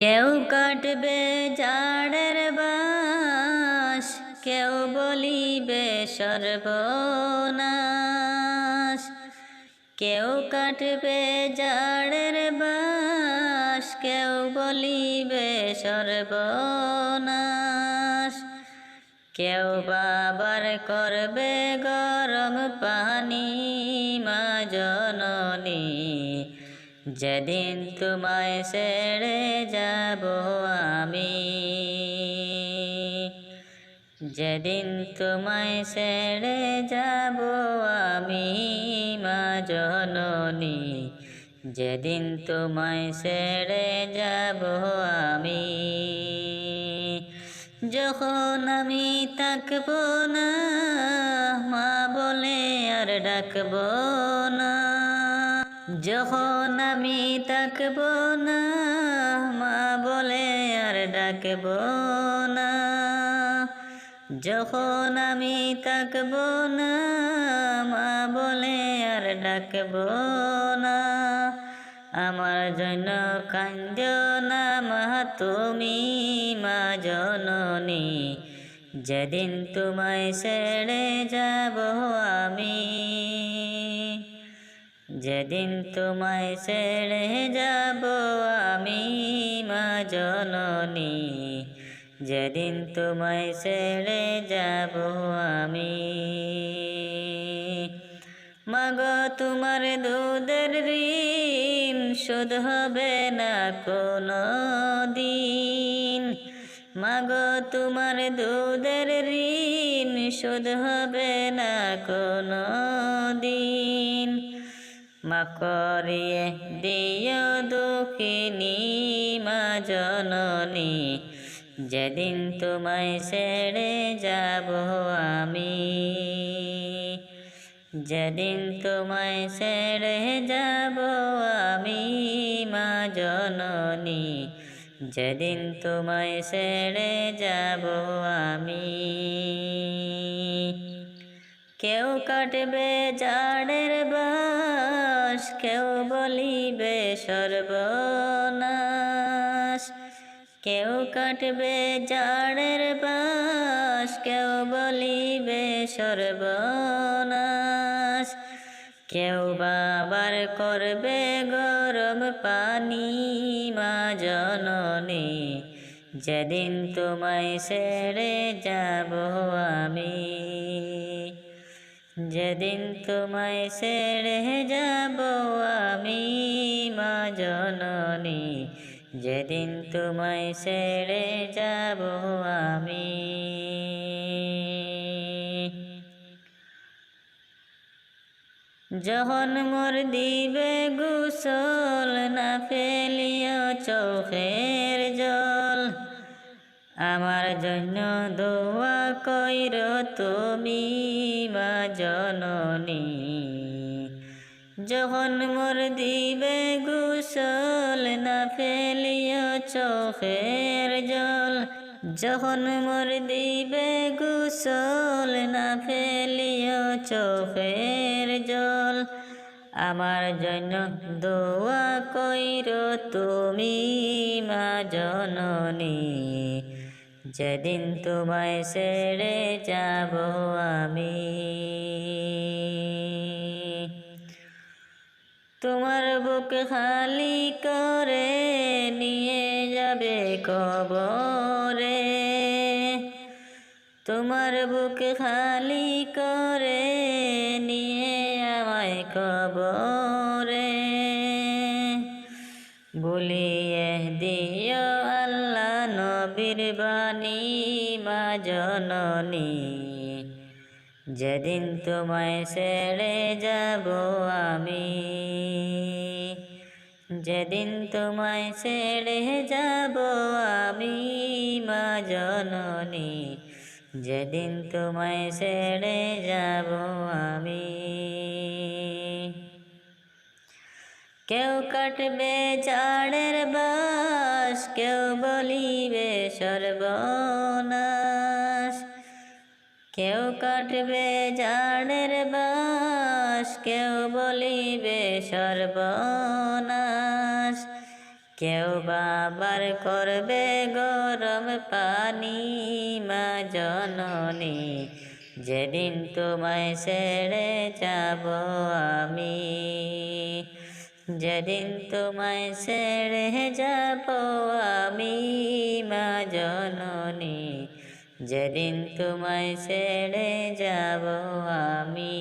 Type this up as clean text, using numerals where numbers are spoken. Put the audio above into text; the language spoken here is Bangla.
কেউ কাটবে জাড়ের বাঁশ, কেউ বলিবে সর্বনাশ। কেউ কাটবে জাড়ের বাঁশ, কেউ বলিবে সর্বনাশ। কেউ বাবার করবে গরম পানি মা জননী, যেদিন তোমায় ছেড়ে যাব আমি। যেদিন তোমায় ছেড়ে যাব আমি মা জননী, যেদিন তোমায় ছেড়ে যাব আমি। যখন আমি থাকব না, মা বলে আর ডাকব না। যখন আমি থাকব না, মা বলে আর ডাকব না। যখন আমি থাকব না, মা বলে আর ডাকব না। আমার জন্য কাঁদো না মা তুমি মা জননী, যেদিন তোমায় ছেড়ে যাব আমি। যেদিন তোমায় ছেড়ে যাব আমি মা জননী, যেদিন তোমায় ছেড়ে যাব আমি। মাগো তোমার দুধের ঋণ শোধ হবে না কোনো দিন। মাগো তোমার দুধের ঋণ শোধ হবে না কোনো দিন। মাফ করিয়ে দিও দুঃখিনী মা জননী, যেদিন তোমায় ছেড়ে যাব আমি। যেদিন তোমায় ছেড়ে যাব আমি মা জননী, যেদিন তোমায় ছেড়ে যাব আমি। কেউ কাটবে জাড়ের বাঁশ, কেউ বলিবে সর্বনাশ। কেউ কাটবে জাড়ের বাঁশ, কেউ বলিবে সর্বনাশ। কেউ বাবার করবে গরম পানি মা জননী, যেদিন তোমায় ছেড়ে যাব আমি। যেদিন তোমায় ছেড়ে যাব আমি মা জননী, যেদিন তোমায় ছেড়ে যাব আমি। যখন মোর দিবে গোসল, না ফেলিও চোখের জল। আমার জন্য দোয়া কইরো তুমি মা জননী। যখন মোর দিবে গোসল, না ফেলিও চোখের জল। যখন মোর দিবে গোসল, না ফেলিও চোখের জল। আমার জন্য দোয়া কইরো তুমি মা জননী, যেদিন তোমায় ছেড়ে যাব আমি। তোমার বুক খালি করে নিয়ে যাবে কবরে। তোমার বুক খালি করে নিয়ে আমায় কবরে। ভুলিয়ে দিও আল্লাহ নবীর বাণী মা জননী, যেদিন তোমায় ছেড়ে যাব আমি। যেদিন তোমায় ছেড়ে যাব আমি মা জননী, যেদিন তোমায় ছেড়ে যাব আমি। কেউ কাটবে জাড়ের বাঁশ, কেউ বলিবে সর্বনাশ। কেউ কাটবে জাড়ের বাঁশ, কেউ বলিবে সর্বনাশ। কেউ বাবার করবে গরম পানি মা জননী, যেদিন তোমায় ছেড়ে যাব আমি, যেদিন তোমায় ছেড়ে যাব আমি মা জননী, যেদিন তোমায় ছেড়ে যাব আমি।